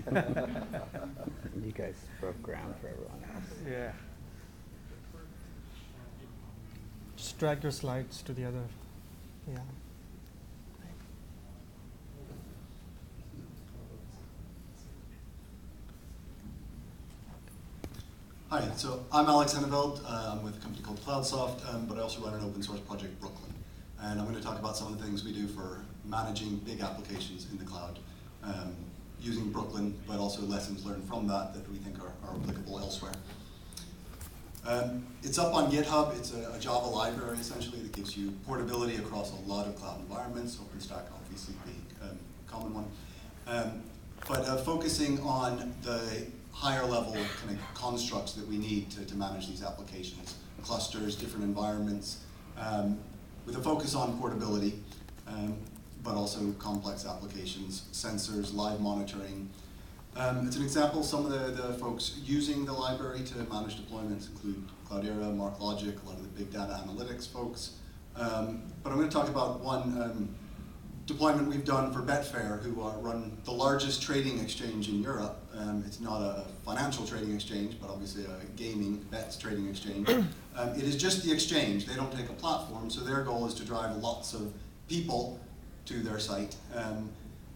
You guys broke ground for everyone else. Yeah. Just drag your slides to the other. Yeah. Hi, so I'm Alex Heneveld. I'm with a company called CloudSoft, but I also run an open source project, Brooklyn. And I'm going to talk about some of the things we do for managing big applications in the cloud using Brooklyn, but also lessons learned from that we think are applicable elsewhere. It's up on GitHub. It's a Java library, essentially, that gives you portability across a lot of cloud environments, OpenStack obviously being a common one. But focusing on the higher level kind of constructs that we need to manage these applications, clusters, different environments, with a focus on portability, but also complex applications, sensors, live monitoring. As an example, some of the folks using the library to manage deployments include Cloudera, MarkLogic, a lot of the big data analytics folks. But I'm going to talk about one deployment we've done for Betfair, who run the largest trading exchange in Europe. It's not a financial trading exchange, but obviously a gaming bets trading exchange. It is just the exchange. They don't take a platform, so their goal is to drive lots of people to their site.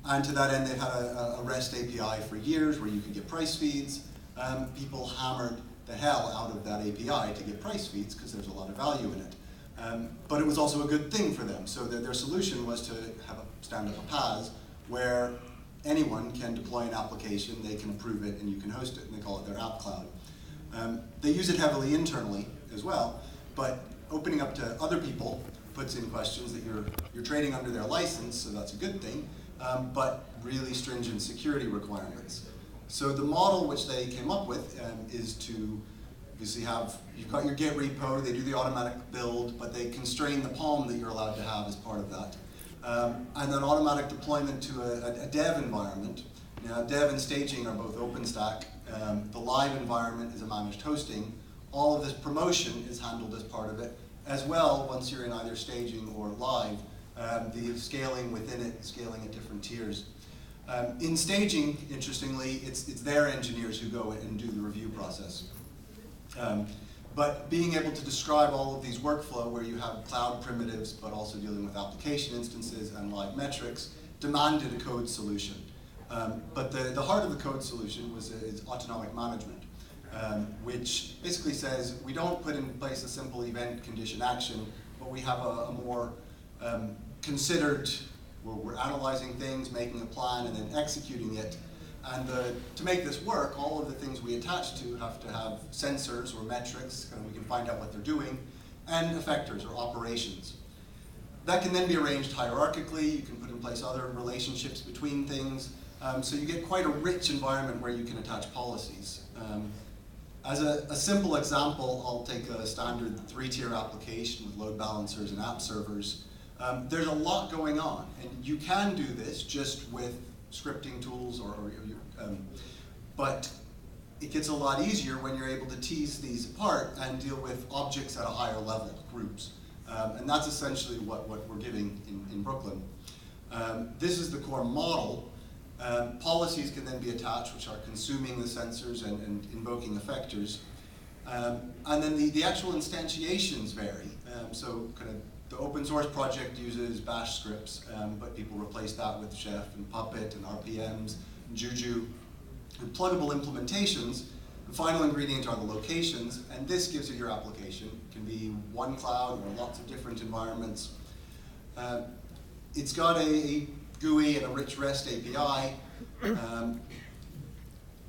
And to that end, they've had a REST API for years where you could get price feeds. People hammered the hell out of that API to get price feeds because there's a lot of value in it. But it was also a good thing for them. So their solution was to stand up a PaaS where anyone can deploy an application, they can approve it, and you can host it, and they call it their app cloud. They use it heavily internally as well, but opening up to other people puts in questions that you're trading under their license, so that's a good thing, but really stringent security requirements. So the model which they came up with is to obviously you've got your Git repo, they do the automatic build, but they constrain the POM that you're allowed to have as part of that. And then automatic deployment to a dev environment. Now, dev and staging are both OpenStack. The live environment is a managed hosting. All of this promotion is handled as part of it. As well, once you're in either staging or live, the scaling within it, scaling at different tiers. In staging, interestingly, it's their engineers who go and do the review process. But being able to describe all of these workflow where you have cloud primitives, but also dealing with application instances and live metrics, demanded a code solution. But the heart of the code solution is autonomic management, which basically says we don't put in place a simple event condition action, but we have a more considered, where we're analyzing things, making a plan, and then executing it. And to make this work, all of the things we attach to have to have sensors or metrics, and we can find out what they're doing, and effectors or operations. That can then be arranged hierarchically. You can put in place other relationships between things. So you get quite a rich environment where you can attach policies. As a simple example, I'll take a standard 3-tier application with load balancers and app servers. There's a lot going on, and you can do this just with scripting tools, but it gets a lot easier when you're able to tease these apart and deal with objects at a higher level, groups. And that's essentially what we're giving in Brooklyn. This is the core model. Policies can then be attached, which are consuming the sensors and invoking effectors. And then the actual instantiations vary. So kind of the open source project uses bash scripts, but people replace that with Chef and Puppet and RPMs and Juju. And pluggable implementations, the final ingredient are the locations, and this gives you your application. It can be one cloud or lots of different environments. It's got a GUI and a rich REST API.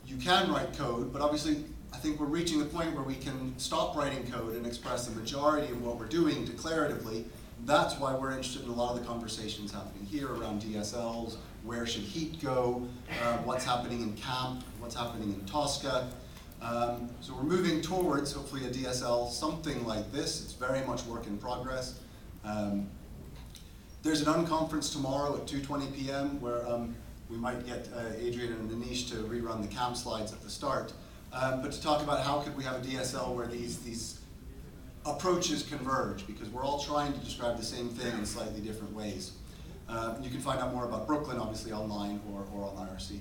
You can write code, but obviously I think we're reaching the point where we can stop writing code and express the majority of what we're doing declaratively. That's why we're interested in a lot of the conversations happening here around DSLs, where should heat go, what's happening in CAMP, what's happening in Tosca. So we're moving towards, hopefully, a DSL, something like this. It's very much work in progress. There's an unconference tomorrow at 2:20 p.m. where we might get Adrian and Anish to rerun the CAMP slides at the start. But to talk about how could we have a DSL where these approaches converge, because we're all trying to describe the same thing in slightly different ways. You can find out more about Brooklyn, obviously, online or on IRC.